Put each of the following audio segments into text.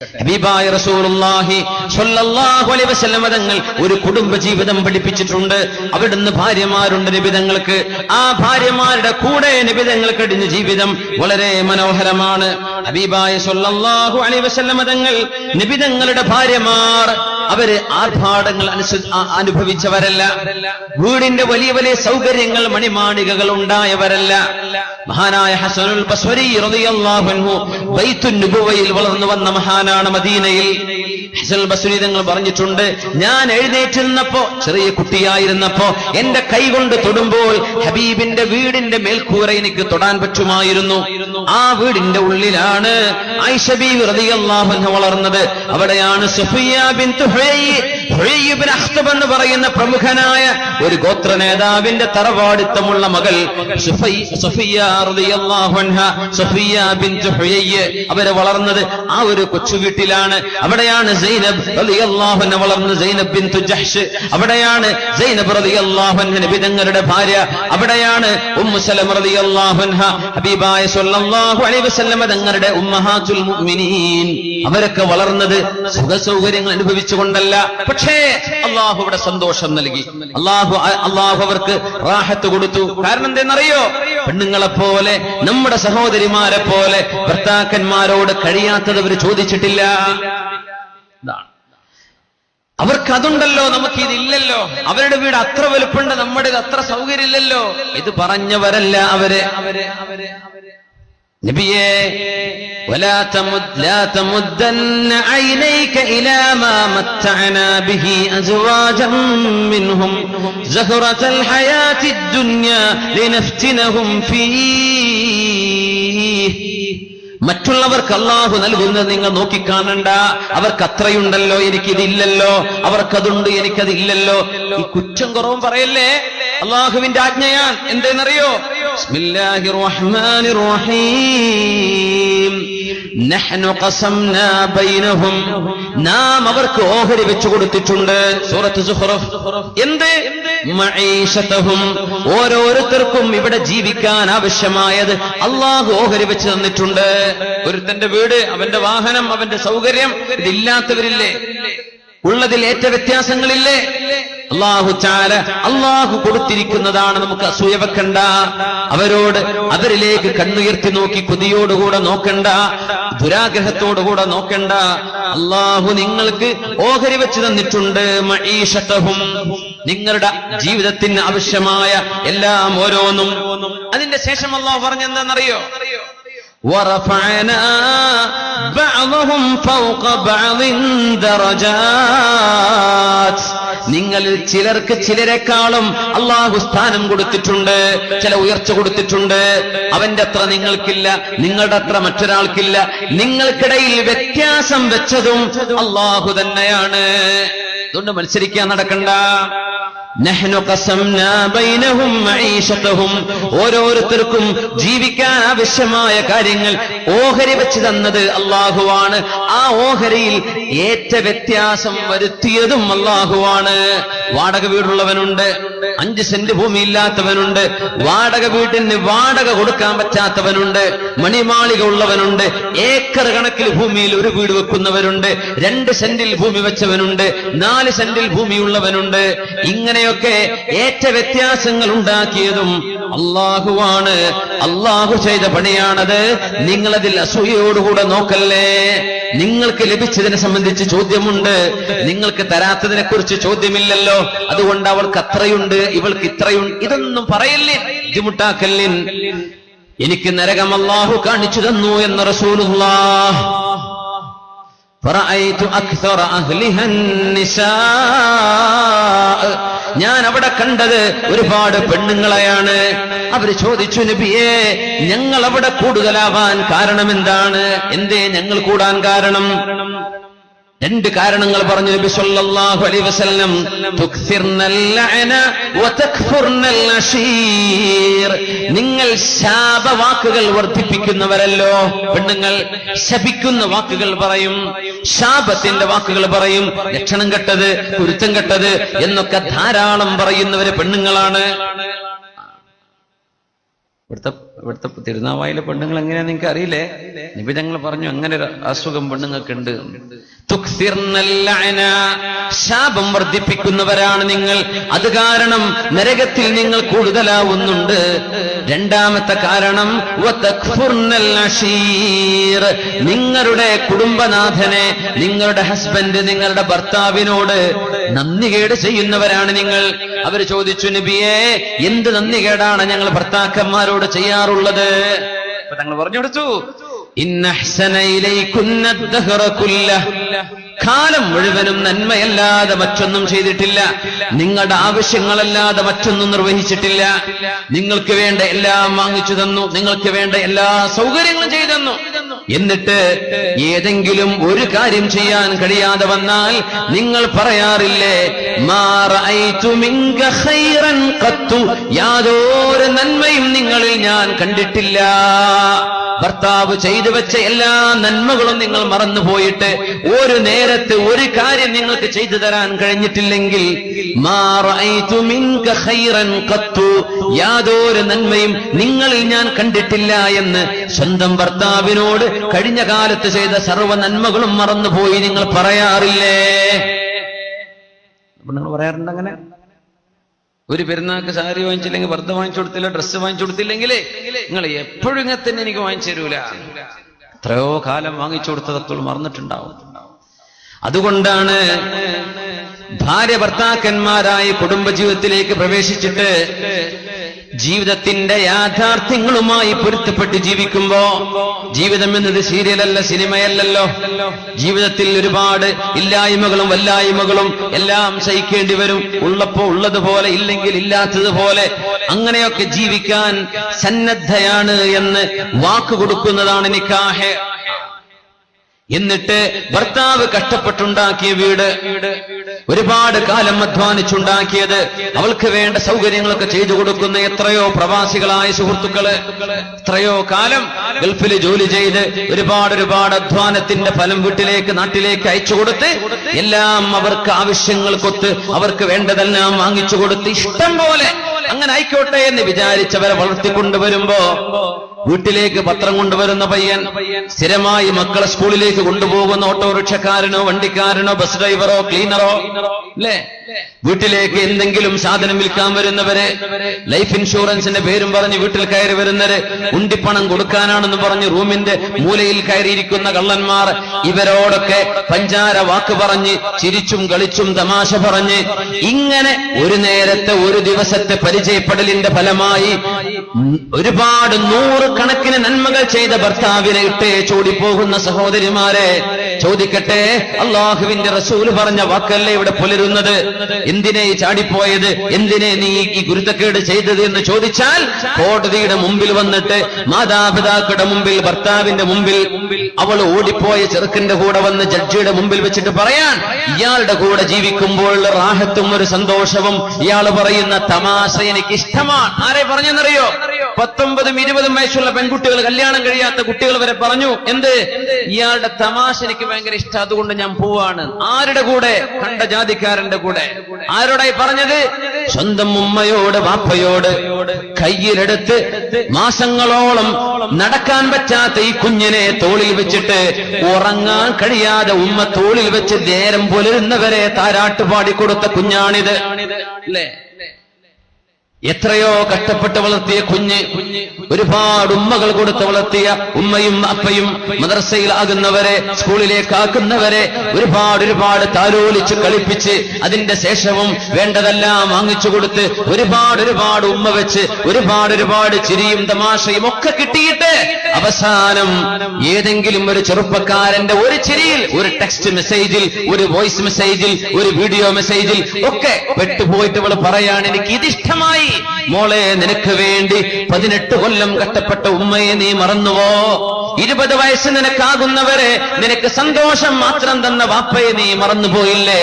ഹബീബായ റസൂലുള്ളാഹി സ്വല്ലല്ലാഹു അലൈഹി വസല്ലം തങ്ങൾ ഒരു കുടുംബ ജീവിതം പഠിപ്പിച്ചിട്ടുണ്ട്. അവിടുന്ന് ഭാര്യമാരുണ്ട് നബിതങ്ങൾക്ക്. ആ ഭാര്യമാരുടെ കൂടെ നബിതങ്ങൾ കഴിഞ്ഞ ജീവിതം വളരെ മനോഹരമാണ്. ഹബീബായ സ്വല്ലല്ലാഹു അലൈഹി വസല്ലം തങ്ങൾ നബിതങ്ങളുടെ ഭാര്യമാർ അവര് ആർഭാടങ്ങൾ അനുഭവിച്ചവരല്ല. വീടിന്റെ വലിയ വലിയ സൗകര്യങ്ങൾ മണിമാളികകൾ ഉണ്ടായവരല്ല. മഹാനായ ഹസനുൽ ബസ്വരി റളിയല്ലാഹു അൻഹു ബൈത്തുൻ നുബുവയിൽ വളർന്നു വന്ന മഹാനാണ്. മദീനയിൽ ഹസനുൽ ബസ്വരി തങ്ങൾ പറഞ്ഞിട്ടുണ്ട്, ഞാൻ എഴുന്നേറ്റുന്നപ്പോ ചെറിയ കുട്ടിയായിരുന്നപ്പോ എന്റെ കൈ കൊണ്ട് തൊടുമ്പോൾ ഹബീബിന്റെ വീടിന്റെ മേൽക്കൂര എനിക്ക് തൊടാൻ പറ്റുമായിരുന്നു. ആ വീടിന്റെ ഉള്ളിലാണ് ആയിഷ ബീവി റളിയല്ലാഹു അൻഹ വളർന്നത്. അവിടെയാണ് സുഫിയ ബിൻത് ഹുയയ് ഇബ്നു അഖ്തബ് എന്ന് പറയുന്ന പ്രമുഖനായ ഒരു ഗോത്ര നേതാവിന്റെ തറവാടിത്തമുള്ള മകൾ സുഫിയ റളിയല്ലാഹു അൻഹ, സുഫിയ ബിൻത് ഹുയയ് അവരെ വളർന്നത് ആ ഒരു കൊച്ചു വീട്ടിലാണ്. അവിടെയാണ് സൈനബ് റളിയല്ലാഹു അൻഹ വളർന്നത്, സൈനബ് ബിൻത് ജഹ്ഷ്. അവിടെയാണ് സൈനബ് റളിയല്ലാഹു അൻഹ നബി തങ്ങളുടെ ഭാര്യ. അവിടെയാണ് ഉമ്മു സലമ റളിയല്ലാഹു അൻഹ ഹബീബായ സ്വല്ലല്ലാഹു അലൈഹി വസല്ലം തങ്ങളുടെ ഉമ്മഹാത്തുൽ മുഅ്മിനീൻ. അവരൊക്കെ വളർന്നത് സുഖ സൗകര്യങ്ങൾ അനുഭവിച്ചുകൊണ്ടല്ല, പക്ഷേ അള്ളാഹു ഇവിടെ സന്തോഷം നൽകി. അള്ളാഹു അവർക്ക് റാഹത്ത് കൊടുത്തു. കാരണം എന്തെന്നറിയോ? പെണ്ണുങ്ങളെ പോലെ നമ്മുടെ സഹോദരിമാരെ പോലെ ഭർത്താക്കന്മാരോട് കഴിയാത്തത് അവർ ചോദിച്ചിട്ടില്ല. അവർക്ക് അതുണ്ടല്ലോ, നമുക്കിതില്ലല്ലോ. അവരുടെ വീട് അത്ര വലുപ്പുണ്ട്, നമ്മുടെ അത്ര സൗകര്യമില്ലല്ലോ. ഇത് പറഞ്ഞവരല്ല അവര്. നബിയേ ولا تمدن عينيك إلى ما متعنا به أزواجا منهم زهرة الحياة الدنيا لنفتنهم فيه. മറ്റുള്ളവർക്ക് അല്ലാഹു നൽകുന്നത് നിങ്ങൾ നോക്കിക്കാണണ്ട. അവർക്ക് അത്രയുണ്ടല്ലോ, എനിക്കിതില്ലല്ലോ. അവർക്കതുണ്ട്, എനിക്കതില്ലല്ലോ. ഈ കുറ്റം കുറവും പറയല്ലേ. അള്ളാഹുവിന്റെ ആജ്ഞയാൻ. എന്തെന്നറിയോ? ബിസ്മില്ലാഹിർ റഹ്മാനിർ റഹീം. നഹ്നു ഖസംനാ ബൈനഹും. നാം അവർക്ക് ഓഹരി വെച്ചു കൊടുത്തിട്ടുണ്ട്. സൂറത്ത് സുഖ്റഫ്. എന്ത്? മഈശതഹും. ഓരോരുത്തർക്കും ഇവിടെ ജീവിക്കാൻ ആവശ്യമായത് അള്ളാഹു ഓഹരി വെച്ച് തന്നിട്ടുണ്ട്. ഒരുത്തന്റെ വീട്, അവന്റെ വാഹനം, അവന്റെ സൗകര്യം, ഇതില്ലാത്തവരില്ലേ? ഉള്ളതിൽ ഏറ്റ വ്യത്യാസങ്ങളില്ലേ? അള്ളാഹു കൊടുത്തിരിക്കുന്നതാണ്. നമുക്ക് അസൂയ വെക്കണ്ട. അവരിലേക്ക് കണ്ണുയർത്തി നോക്കി കൊതിയോടുകൂടെ നോക്കണ്ട, ദുരാഗ്രഹത്തോടുകൂടെ നോക്കണ്ട. അള്ളാഹു നിങ്ങൾക്ക് ഓഹരി വെച്ച് തന്നിട്ടുണ്ട്. മഈശതഹും, നിങ്ങളുടെ ജീവിതത്തിന് ആവശ്യമായ എല്ലാം ഓരോന്നും. അതിന്റെ ശേഷം അള്ളാഹു പറഞ്ഞെന്താണെന്നറിയോ? وَرَفَعْنَا بَعْضَهُمْ فَوْقَ بَعْضٍ دَرَجَاتٍ. നിങ്ങളിൽ ചിലർക്ക് ചിലരെക്കാളും അള്ളാഹു സ്ഥാനം കൊടുത്തിട്ടുണ്ട്, ചില ഉയർച്ച കൊടുത്തിട്ടുണ്ട്. അവന്റെ അത്ര നിങ്ങൾക്കില്ല, നിങ്ങളുടെ അത്ര മറ്റൊരാൾക്കില്ല. നിങ്ങൾക്കിടയിൽ വ്യത്യാസം വെച്ചതും അള്ളാഹു തന്നെയാണ്. അതുകൊണ്ട് മത്സരിക്കാൻ നടക്കണ്ട. നഹ്നു ഖസംനാ ബൈനഹും മഈശതഹും. ഓരോരുത്തർക്കും ജീവിക്കാൻ ആവശ്യമായ കാര്യങ്ങൾ ഓഹരി വെച്ച് തന്നത് അള്ളാഹുവാണ്. ആ ഓഹരിയിൽ ഏറ്റ വ്യത്യാസം വരുത്തിയതും അള്ളാഹുവാണ്. വാടക വീടുള്ളവനുണ്ട്, 5 സെന്റ് ഭൂമി ഇല്ലാത്തവനുണ്ട്, വാടക വീട്ടിന് വാടക കൊടുക്കാൻ പറ്റാത്തവനുണ്ട്, മണിമാളിക ഉള്ളവനുണ്ട്, ഏക്കർ കണക്കിൽ ഭൂമിയിൽ ഒരു വീട് വെക്കുന്നവരുണ്ട്, 2 സെന്റിൽ ഭൂമി വെച്ചവനുണ്ട്, 4 സെന്റിൽ ഭൂമിയുള്ളവനുണ്ട്. ഇങ്ങനെയൊക്കെ ഏറ്റ വ്യത്യാസങ്ങൾ ഉണ്ടാക്കിയതും അള്ളാഹുവാണ്. അള്ളാഹു ചെയ്ത പണിയാണത്. നിങ്ങളതിൽ അസൂയയോടുകൂടെ നോക്കല്ലേ. നിങ്ങൾക്ക് ലഭിച്ചതിനെ സംബന്ധിച്ച് ചോദ്യമുണ്ട്, നിങ്ങൾക്ക് തരാത്തതിനെ കുറിച്ച് ചോദ്യമില്ലല്ലോ. അതുകൊണ്ട് അവൾക്ക് അത്രയുണ്ട്, ഇവൾക്ക് ഇത്രയുണ്ട്, ഇതൊന്നും പറയല്ലേ, ബുദ്ധിമുട്ടാക്കല്ലിൻ. എനിക്ക് നരകം അല്ലാഹു കാണിച്ചു തന്നു എന്ന് റസൂലുള്ളാഹ്. ഫറഅയ്തു അക്സറ അഹ്ലിഹ النساء. ഞാൻ അവിടെ കണ്ടത് ഒരുപാട് പെണ്ണുങ്ങളെയാണ്. അവര് ചോദിച്ചു, നബിയേ, ഞങ്ങൾ അവിടെ കൂടുതലാവാൻ കാരണം എന്താണ്? എന്തേ ഞങ്ങൾ കൂടാൻ കാരണം? 2 കാരണങ്ങൾ പറഞ്ഞു നബി സല്ലല്ലാഹു അലൈഹി വസല്ലം. തുക്സിർനൽ ലഅന വതക്ഫുർനൽ അശീർ. നിങ്ങൾ ശാപവാക്കുകൾ വർദ്ധിപ്പിക്കുന്നവരല്ലോ. പെണ്ണുങ്ങൾ ശപിക്കുന്ന വാക്കുകൾ പറയും, ശാപത്തിന്റെ വാക്കുകൾ പറയും. ലക്ഷണം കെട്ടത്, കുരുത്തം കെട്ടത് എന്നൊക്കെ ധാരാളം പറയുന്നവര് പെണ്ണുങ്ങളാണ്. ഇവിടുത്തെ തിരുനാവായിലെ പെണ്ണുങ്ങൾ എങ്ങനെയാന്ന് നിങ്ങൾക്ക് അറിയില്ലേ? നിബിധങ്ങൾ പറഞ്ഞു അങ്ങനെ ഒരു അസുഖം പെണ്ണുങ്ങൾക്കുണ്ട്. ശാപം വർദ്ധിപ്പിക്കുന്നവരാണ് നിങ്ങൾ, അത് കാരണം നരകത്തിൽ നിങ്ങൾ കൂടുതലാവുന്നുണ്ട്. രണ്ടാമത്തെ കാരണം നിങ്ങളുടെ കുടുംബനാഥനെ, നിങ്ങളുടെ ഹസ്ബൻഡ്, നിങ്ങളുടെ ഭർത്താവിനോട് നന്ദികേട് ചെയ്യുന്നവരാണ് നിങ്ങൾ. അവർ ചോദിച്ചു, നബിയെ എന്ത് നന്ദികേടാണ് ഞങ്ങൾ ഭർത്താക്കന്മാരോട് ചെയ്യാറുള്ളത്? അപ്പൊ തങ്ങൾ പറഞ്ഞു കൊടുത്തു, കാലം മുഴുവനും നന്മയല്ലാതെ മറ്റൊന്നും ചെയ്തിട്ടില്ല, നിങ്ങളുടെ ആവശ്യങ്ങളല്ലാതെ മറ്റൊന്നും നിർവഹിച്ചിട്ടില്ല. നിങ്ങൾക്ക് വേണ്ട എല്ലാം വാങ്ങിച്ചു തന്നു, നിങ്ങൾക്ക് വേണ്ട എല്ലാ സൗകര്യങ്ങളും ചെയ്തു തന്നു. എന്നിട്ട് ഏതെങ്കിലും ഒരു കാര്യം ചെയ്യാൻ കഴിയാതെ വന്നാൽ നിങ്ങൾ പറയാറില്ലേ, യാതൊരു നന്മയും നിങ്ങളിൽ ഞാൻ കണ്ടിട്ടില്ല. ഭർത്താവ് ചെയ്തു വെച്ച എല്ലാ നന്മകളും നിങ്ങൾ മറന്നുപോയിട്ട് ഒരു നേരത്ത് ഒരു കാര്യം നിങ്ങൾക്ക് ചെയ്തു തരാൻ കഴിഞ്ഞിട്ടില്ലെങ്കിൽ യാതൊരു നന്മയും നിങ്ങളിൽ ഞാൻ കണ്ടിട്ടില്ല എന്ന് സ്വന്തം ഭർത്താവിനോട് കഴിഞ്ഞ കാലത്ത് ചെയ്ത സർവ്വ നന്മകളും മറന്നുപോയി നിങ്ങൾ പറയാറില്ലേ? നിങ്ങൾ പറയാറുണ്ട് അങ്ങനെ? ഒരു പെരുന്നാൾക്ക് സാരി വാങ്ങിച്ചില്ലെങ്കിൽ, വെറുതെ വാങ്ങിച്ചു കൊടുത്തില്ല, ഡ്രസ്സ് വാങ്ങിച്ചു കൊടുത്തില്ലെങ്കിൽ നിങ്ങൾ എപ്പോഴും ഇങ്ങനെ തന്നെ എനിക്ക് വാങ്ങിച്ചു തരൂല. എത്രയോ കാലം വാങ്ങിച്ചു കൊടുത്തതൊക്കെ മറന്നിട്ടുണ്ടാവും. അതുകൊണ്ടാണ് ഭാര്യ ഭർത്താക്കന്മാരായി കുടുംബജീവിതത്തിലേക്ക് പ്രവേശിച്ചിട്ട് ജീവിതത്തിന്റെ യാഥാർത്ഥ്യങ്ങളുമായി പൊരുത്തപ്പെട്ട് ജീവിക്കുമ്പോ, ജീവിതം എന്നത് സീരിയലല്ല, സിനിമയല്ലല്ലോ. ജീവിതത്തിൽ ഒരുപാട് ഇല്ലായ്മകളും വല്ലായ്മകളും എല്ലാം സഹിക്കേണ്ടി വരും. ഉള്ളപ്പോ ഉള്ളതുപോലെ, ഇല്ലെങ്കിൽ ഇല്ലാത്തതുപോലെ. അങ്ങനെയൊക്കെ ജീവിക്കാൻ സന്നദ്ധയാണ് എന്ന് വാക്ക് കൊടുക്കുന്നതാണ് നിക്കാഹ്. എന്നിട്ട് ഭർത്താവ് കഷ്ടപ്പെട്ടുണ്ടാക്കിയ വീട്, ഒരുപാട് കാലം അധ്വാനിച്ചുണ്ടാക്കിയത്, അവൾക്ക് വേണ്ട സൗകര്യങ്ങളൊക്കെ ചെയ്തു കൊടുക്കുന്ന എത്രയോ പ്രവാസികളായ സുഹൃത്തുക്കള്, എത്രയോ കാലം ഗൾഫിൽ ജോലി ചെയ്ത് ഒരുപാട് അധ്വാനത്തിന്റെ ഫലം വീട്ടിലേക്ക്, നാട്ടിലേക്ക് അയച്ചു കൊടുത്ത് എല്ലാം അവർക്ക് ആവശ്യങ്ങൾക്കൊത്ത് അവർക്ക് വേണ്ടതെല്ലാം വാങ്ങിച്ചു കൊടുത്ത് ഇഷ്ടം പോലെ അങ്ങനെ ആയിക്കോട്ടെ എന്ന് വിചാരിച്ചവരെ വളർത്തിക്കൊണ്ടുവരുമ്പോ വീട്ടിലേക്ക് പത്രം കൊണ്ടുവരുന്ന പയ്യൻ, സ്ഥിരമായി മക്കളെ സ്കൂളിലേക്ക് കൊണ്ടുപോകുന്ന ഓട്ടോറിക്ഷക്കാരനോ വണ്ടിക്കാരനോ ബസ് ഡ്രൈവറോ ക്ലീനറോ അല്ലേ, വീട്ടിലേക്ക് എന്തെങ്കിലും സാധനം വിൽക്കാൻ വരുന്നവരെ, ലൈഫ് ഇൻഷുറൻസിന്റെ പേരും പറഞ്ഞ് വീട്ടിൽ കയറി വരുന്നവര്, ഉണ്ടിപ്പണം കൊടുക്കാനാണെന്ന് പറഞ്ഞ് റൂമിന്റെ മൂലയിൽ കയറിയിരിക്കുന്ന കള്ളന്മാർ, ഇവരോടൊക്കെ പഞ്ചാര വാക്ക് പറഞ്ഞ് ചിരിച്ചും കളിച്ചും തമാശ പറഞ്ഞ് ഇങ്ങനെ ഒരു നേരത്തെ ഒരു ദിവസത്തെ പരിചയപ്പെടലിന്റെ ഫലമായി ഒരുപാട് 100 കണക്കിന് നന്മകൾ ചെയ്ത ഭർത്താവിനെ ഇട്ടേ ചോടിപ്പോകുന്ന സഹോദരിമാരെ, ചോദിക്കട്ടെ, അള്ളാഹുവിന്റെ റസൂൽ പറഞ്ഞ വാക്കല്ലേ ഇവിടെ പുലരുന്നത്? എന്തിനെ ചാടിപ്പോയത്, എന്തിനെ നീ ഈ ഗുരുതക്കേട് ചെയ്തത് എന്ന് ചോദിച്ചാൽ കോടതിയുടെ മുമ്പിൽ വന്നിട്ട്, മാതാപിതാക്കളുടെ മുമ്പിൽ, ഭർത്താവിന്റെ മുമ്പിൽ അവൾ ഓടിപ്പോയ ചെറുക്കന്റെ കൂടെ വന്ന് ജഡ്ജിയുടെ മുമ്പിൽ വെച്ചിട്ട് പറയാൻ, ഇയാളുടെ കൂടെ ജീവിക്കുമ്പോൾ റാഹത്തും ഒരു സന്തോഷവും ഇയാൾ പറയുന്ന തമാശ എനിക്ക് ഇഷ്ടമാണ്. ആരെ പറഞ്ഞെന്നറിയോ? 19-20 വയസ്സുള്ള പെൺകുട്ടികൾ, കല്യാണം കഴിയാത്ത കുട്ടികൾ വരെ പറഞ്ഞു, എന്ത്, ഇയാളുടെ തമാശ എനിക്ക് ഭയങ്കര ഇഷ്ടം, അതുകൊണ്ട് ഞാൻ പോവാണ്. ആരുടെ കൂടെ? കണ്ട ജാതിക്കാരന്റെ കൂടെ. ആരോടായി പറഞ്ഞത്? സ്വന്തം ഉമ്മയോട്, വാപ്പയോട്. കയ്യിലെടുത്ത് മാസങ്ങളോളം നടക്കാൻ പറ്റാത്ത ഈ കുഞ്ഞിനെ തോളിൽ വെച്ചിട്ട് ഉറങ്ങാൻ കഴിയാതെ ഉമ്മ തോളിൽ വെച്ച് നേരം പുലരുന്നവരെ താരാട്ട് പാടിക്കൊടുത്ത കുഞ്ഞാണിത് അല്ലേ? എത്രയോ കഷ്ടപ്പെട്ട് വളർത്തിയ കുഞ്ഞ്, ഒരുപാട് ഉമ്മകൾ കൊടുത്ത് വളർത്തിയ ഉമ്മയും അപ്പയും, മദ്രസയിലാകുന്നവരെ, സ്കൂളിലേക്കാക്കുന്നവരെ ഒരുപാട് താലോലിച്ച് കളിപ്പിച്ച് അതിന്റെ ശേഷവും വേണ്ടതെല്ലാം വാങ്ങിച്ചു കൊടുത്ത് ഒരുപാട് ഉമ്മ വെച്ച് ഒരുപാട് ചിരിയും തമാശയും ഒക്കെ കിട്ടിയിട്ട് അവസാനം ഏതെങ്കിലും ഒരു ചെറുപ്പക്കാരന്റെ ഒരു ചിരിയിൽ, ഒരു ടെക്സ്റ്റ് മെസ്സേജിൽ, ഒരു വോയിസ് മെസ്സേജിൽ, ഒരു വീഡിയോ മെസ്സേജിൽ ഒക്കെ പെട്ടുപോയിട്ട് അവൾ പറയാണ്, എനിക്ക് ഇതിഷ്ടമായി. മോളെ, നിനക്ക് വേണ്ടി 18 കൊല്ലം കഷ്ടപ്പെട്ട ഉമ്മയെ നീ മറന്നുവോ? 20 വയസ്സ് നിനക്കാകുന്നവരെ നിനക്ക് സന്തോഷം മാത്രം തന്ന വാപ്പയെ നീ മറന്നുപോയില്ലേ?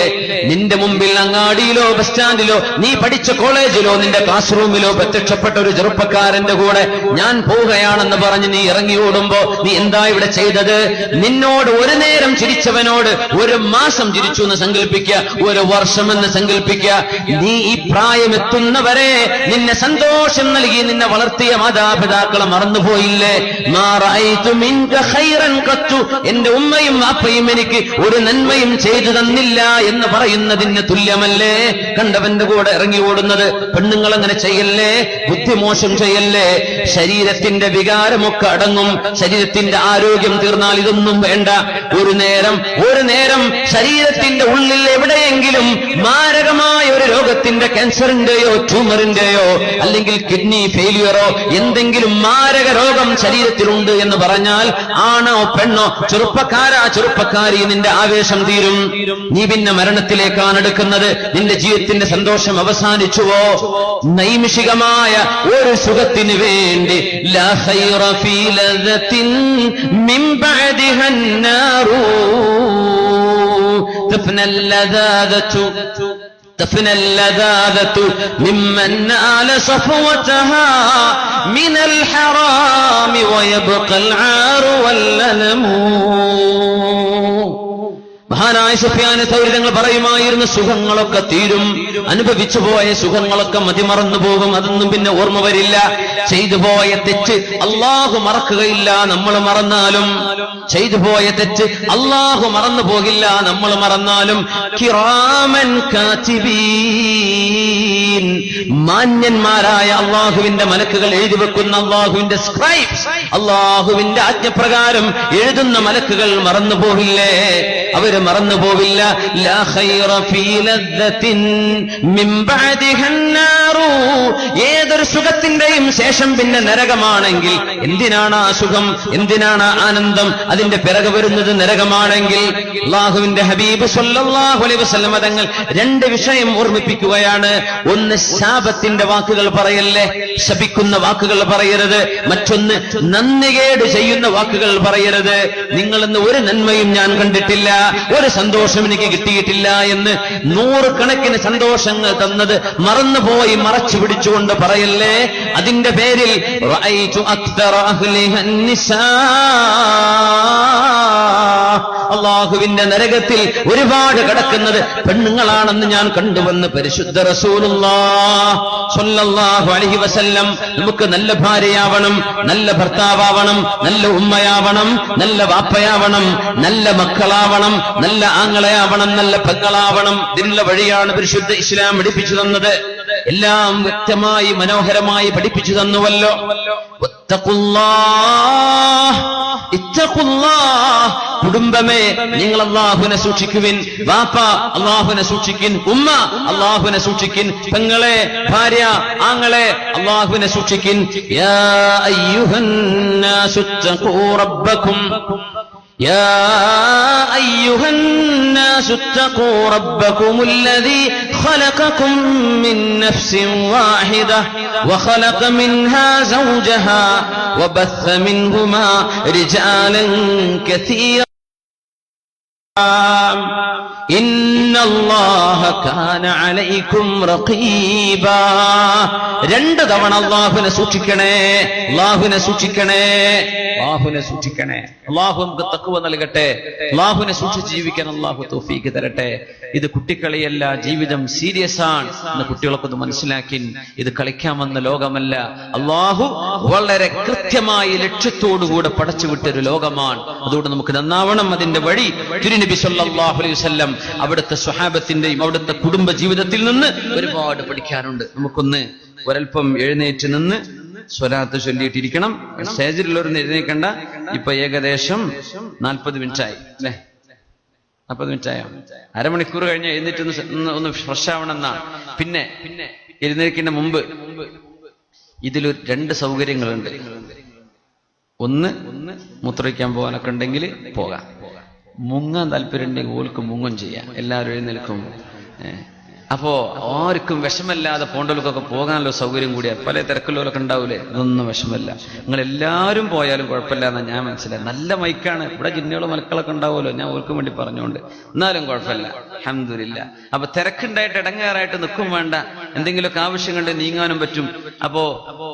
നിന്റെ മുമ്പിൽ അങ്ങാടിയിലോ ബസ് സ്റ്റാൻഡിലോ നീ പഠിച്ച കോളേജിലോ നിന്റെ ക്ലാസ് റൂമിലോ പ്രത്യക്ഷപ്പെട്ട ഒരു ചെറുപ്പക്കാരന്റെ കൂടെ ഞാൻ പോവുകയാണെന്ന് പറഞ്ഞ് നീ ഇറങ്ങി ഓടുമ്പോ നീ എന്താ ഇവിടെ ചെയ്തത്? നിന്നോട് ഒരു നേരം ചിരിച്ചവനോട് 1 മാസം ചിരിച്ചു എന്ന് സങ്കല്പിക്കുക, 1 വർഷമെന്ന് സങ്കല്പിക്കുക. നീ ഈ പ്രായമെത്തുന്നവരെ നിന്നെ സന്തോഷം നൽകി നിന്നെ വളർത്തിയ മാതാപിതാക്കളെ മറന്നുപോയില്ലേ? എന്റെ ഉമ്മയും വാപ്പയും എനിക്ക് ഒരു നന്മയും ചെയ്തു തന്നില്ല എന്ന് പറയുന്നതിന് തുല്യമല്ലേ കണ്ടവന്റെ കൂടെ ഇറങ്ങി ഓടുന്നത്? പെണ്ണുങ്ങൾ അങ്ങനെ ചെയ്യല്ലേ, ബുദ്ധിമോശം ചെയ്യല്ലേ. ശരീരത്തിന്റെ വികാരമൊക്കെ അടങ്ങും, ശരീരത്തിന്റെ ആരോഗ്യം തീർന്നാൽ ഇതൊന്നും വേണ്ട. ഒരു നേരം ശരീരത്തിന്റെ ഉള്ളിൽ എവിടെയെങ്കിലും മാരകമായ ഒരു രോഗത്തിന്റെ ക്യാൻസറിന്റെയോ ട്യൂമറിന്റെയോ അല്ലെങ്കിൽ കിഡ്നി ഫെയിലിയറോ എന്തെങ്കിലും മാരക രോഗം ശരീരത്തിലുണ്ട് എന്ന് പറഞ്ഞാൽ ആണോ പെണ്ണോ, ചെറുപ്പക്കാരി നിന്റെ ആവേശം തീരും. നീ പിന്നെ മരണത്തിലേക്കാണ് എടുക്കുന്നത്. നിന്റെ ജീവിതത്തിന്റെ സന്തോഷം അവസാനിച്ചുവോ? നൈമിഷികമായ ഒരു സുഖത്തിന് വേണ്ടി ലാ ഖൈറ ഫീ ലദത്തിൻ മിൻ ബഅദിഹാ അന്നാറു تفنى اللذاذة ممن نال صفوتها من الحرام ويبقى العار والألم. മഹാനായ സുഫിയാൻ തൗരി തങ്ങൾ പറയുമായിരുന്നു, സുഖങ്ങളൊക്കെ തീരും, അനുഭവിച്ചു പോയ സുഖങ്ങളൊക്കെ മതിമറന്നു പോകും, അതൊന്നും പിന്നെ ഓർമ്മ വരില്ല. ചെയ്തു പോയ തെറ്റ് അള്ളാഹു മറക്കുകയില്ല, നമ്മൾ മറന്നാലും. ചെയ്തു പോയ തെറ്റ് അള്ളാഹു മറന്നു പോകില്ല, നമ്മൾ മറന്നാലും. കിറാമൻ കാതിബീൻ, മാന്യന്മാരായ അള്ളാഹുവിന്റെ മലക്കുകൾ എഴുതി വെക്കുന്ന അള്ളാഹുവിന്റെ സ്ക്രൈബ്സ്, അള്ളാഹുവിന്റെ ആജ്ഞപ്രകാരം എഴുതുന്ന മലക്കുകൾ മറന്നു പോകില്ലേ? അവര് മറന്നു പോവില്ല. ലാ ഖൈറ ഫീ ലദ്ദത്തിൻ മിൻ ബഅദിഹാ അന്നാറു, ഏതൊരു സുഖത്തിന്റെയും ശേഷം പിന്നെ നരകമാണെങ്കിൽ എന്തിനാണ് ആ സുഖം, എന്തിനാണ് ആനന്ദം? അതിന്റെ പിറകെ വരുന്നത് നരകമാണെങ്കിൽ. അല്ലാഹുവിന്റെ ഹബീബ് സ്വല്ലല്ലാഹു അലൈഹി വസല്ലം തങ്ങൾ 2 വിഷയം ഓർമ്മിപ്പിക്കുകയാണ്. ഒന്ന്, ശാപത്തിന്റെ വാക്കുകൾ പറയല്ലേ, ശപിക്കുന്ന വാക്കുകൾ പറയരുത്. മറ്റൊന്ന്, നന്ദികേട് ചെയ്യുന്ന വാക്കുകൾ പറയരുത്. നിങ്ങളെന്ന് ഒരു നന്മയും ഞാൻ കണ്ടിട്ടില്ല, ഒരു സന്തോഷം എനിക്ക് കിട്ടിയിട്ടില്ല എന്ന് 100 കണക്കിന് സന്തോഷങ്ങൾ തന്നത് മറന്നുപോയി മറച്ചു പിടിച്ചുകൊണ്ട് പറയല്ലേ. അതിന്റെ പേരിൽ റഅയ്തു അക്തറ അഹ്ലിഹ നിസാ, അള്ളാഹുവിന്റെ നരകത്തിൽ ഒരുപാട് കിടക്കുന്നത് പെണ്ണുങ്ങളാണെന്ന് ഞാൻ കണ്ടുവന്ന് പരിശുദ്ധ റസൂലുള്ളാഹി സ്വല്ലല്ലാഹു അലൈഹി വസല്ലം. നമുക്ക് നല്ല ഭാര്യയാവണം, നല്ല ഭർത്താവണം, നല്ല ഉമ്മയാവണം, നല്ല വാപ്പയാവണം, നല്ല മക്കളാവണം, നല്ല ആങ്ങളയാവണം, നല്ല പെങ്ങളാവണം. ഇതിനുള്ള വഴിയാണ് പരിശുദ്ധ ഇസ്ലാം പഠിപ്പിച്ചു തന്നത്. എല്ലാം വ്യക്തമായി മനോഹരമായി പഠിപ്പിച്ചു തന്നുവല്ലോ. കുടുംബമേ, നിങ്ങൾ അല്ലാഹുവിനെ സൂക്ഷിക്കുവിൻ. വാപ്പ അല്ലാഹുവിനെ സൂക്ഷിക്കിൻ, ഉമ്മ അല്ലാഹുവിനെ സൂക്ഷിക്കിൻ, പെങ്ങളെ, ഭാര്യ, ആങ്ങളെ അല്ലാഹുവിനെ സൂക്ഷിക്കിൻ. യാ അയ്യുഹന്നാസു തഖൂ റബ്ബക്കും يا أيها الناس اتقوا ربكم الذي خلقكم من نفس واحدة وخلق منها زوجها وبث منهما رجالا كثيرا إن الله كان عليكم رقيبا. 2 തവണ അല്ലാഹുവിനെ സൂക്ഷിക്കണേ, അല്ലാഹുവിനെ സൂക്ഷിക്കണേ, അല്ലാഹുവിനെ സൂക്ഷിക്കണേ. അല്ലാഹു നമുക്ക് തഖ്വ നൽകട്ടെ. അല്ലാഹുവിനെ സൂക്ഷിച്ച് ജീവിക്കാൻ അല്ലാഹു തൗഫീഖ് തരട്ടെ. ഇത് കുട്ടിക്കളിയല്ല, ജീവിതം സീരിയസ് ആണ് എന്ന് കുട്ടികളൊക്കെ ഒന്ന് മനസ്സിലാക്കി. ഇത് കളിക്കാമെന്ന ലോകമല്ല, അല്ലാഹു വളരെ കൃത്യമായി ലക്ഷ്യത്തോടുകൂടെ പടച്ചുവിട്ടൊരു ലോകമാണ്. അതുകൊണ്ട് നമുക്ക് നന്നാവണം. അതിന്റെ വഴി തിരുനബി സല്ലല്ലാഹു അലൈഹി വസല്ലം അവിടുത്തെ സ്വഹാബത്തിന്റെയും അവിടുത്തെ കുടുംബ ജീവിതത്തിൽ നിന്ന് ഒരുപാട് പഠിക്കാനുണ്ട്. നമുക്കൊന്ന് ഒരൽപ്പം എഴുന്നേറ്റ് നിന്ന് സ്വലാത്ത് ചൊല്ലിയിട്ടിരിക്കണം. സ്റ്റേജിലുള്ളവരൊന്നും എഴുന്നേക്കണ്ട. ഇപ്പൊ ഏകദേശം 40 മിനിറ്റായി അല്ലെ? 40 മിനിറ്റായോ? അരമണിക്കൂർ കഴിഞ്ഞ് എഴുന്നേറ്റ് ഒന്ന് ഫ്രഷ് ആവണമെന്നാണ്. പിന്നെ എഴുന്നേൽക്കുന്ന മുമ്പ് ഇതിലൊരു 2 സൗകര്യങ്ങളുണ്ട്. ഒന്ന്, മൂത്രമൊഴിക്കാൻ പോകാനൊക്കെ ഉണ്ടെങ്കിൽ പോകാം. മുങ്ങാൻ താല്പര്യം ഉണ്ടെങ്കിൽ ഓൽക്ക് മുങ്ങും ചെയ്യാം. എല്ലാവരും എഴുന്നേൽക്കും. അപ്പോ ആർക്കും വിഷമല്ലാതെ പോണ്ടവർക്കൊക്കെ പോകാനുള്ള സൗകര്യം കൂടിയാ. പല തിരക്കുള്ളവരൊക്കെ ഉണ്ടാവൂലേ, അതൊന്നും വിഷമല്ല. നിങ്ങൾ എല്ലാവരും പോയാലും കുഴപ്പമില്ല എന്നാ ഞാൻ മനസ്സിലായി. നല്ല മൈക്കാണ്, ഇവിടെ ജിന്നുകളും മലക്കളൊക്കെ ഉണ്ടാവുമല്ലോ, ഞാൻ ഓർക്കും വേണ്ടി പറഞ്ഞുകൊണ്ട്, എന്നാലും കുഴപ്പമില്ല, അൽഹംദുലില്ലാ. അപ്പൊ തിരക്കുണ്ടായിട്ട് ഇടങ്ങേറായിട്ട് നിൽക്കും വേണ്ട, എന്തെങ്കിലുമൊക്കെ ആവശ്യം കണ്ട് നീങ്ങാനും പറ്റും. അപ്പോ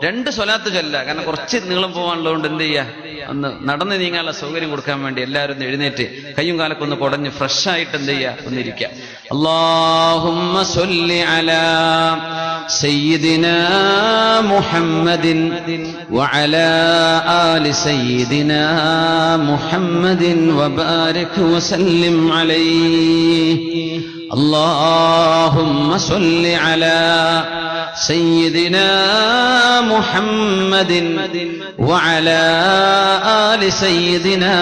2 സ്വലാത്ത് ചൊല്ല, കാരണം കുറച്ച് നീളം പോകാനുള്ളതുകൊണ്ട് എന്ത് ചെയ്യാ, ഒന്ന് നടന്ന് നീങ്ങാനുള്ള സൗകര്യം കൊടുക്കാൻ വേണ്ടി എല്ലാവരും ഒന്ന് എഴുന്നേറ്റ് കയ്യും കാലൊക്കെ ഒന്ന് കുടഞ്ഞ് ഫ്രഷ് ആയിട്ട് എന്ത് ചെയ്യാ, ഒന്നിരിക്കുക. اللهم صل على سيدنا محمد وعلى آل سيدنا محمد وبارك وسلم عليه. اللهم صل على سيدنا محمد وعلى آل سيدنا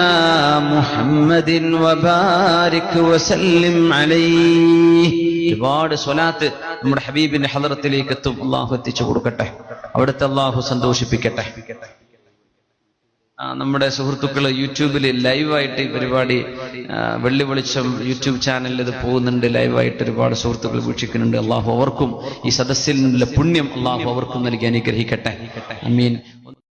محمد وبارك وسلم عليه. ഒരുപാട് സ്വലാത്ത് നമ്മുടെ ഹബീബിന്റെ ഹളറത്തിലേക്ക് എത്തും. അള്ളാഹു എത്തിച്ചു കൊടുക്കട്ടെ, അവിടുത്തെ അള്ളാഹു സന്തോഷിപ്പിക്കട്ടെ. നമ്മുടെ സുഹൃത്തുക്കൾ യൂട്യൂബിൽ ലൈവായിട്ട് ഈ പരിപാടി വെള്ളി വെളിച്ചം യൂട്യൂബ് ചാനലിൽ ഇത് പോകുന്നുണ്ട്. ലൈവായിട്ട് ഒരുപാട് സുഹൃത്തുക്കൾ വീക്ഷിക്കുന്നുണ്ട്. അള്ളാഹു അവർക്കും ഈ സദസ്സിൽ നിന്നുള്ള പുണ്യം അള്ളാഹു അവർക്കും നൽകി അനുഗ്രഹിക്കട്ടെ. ആമീൻ.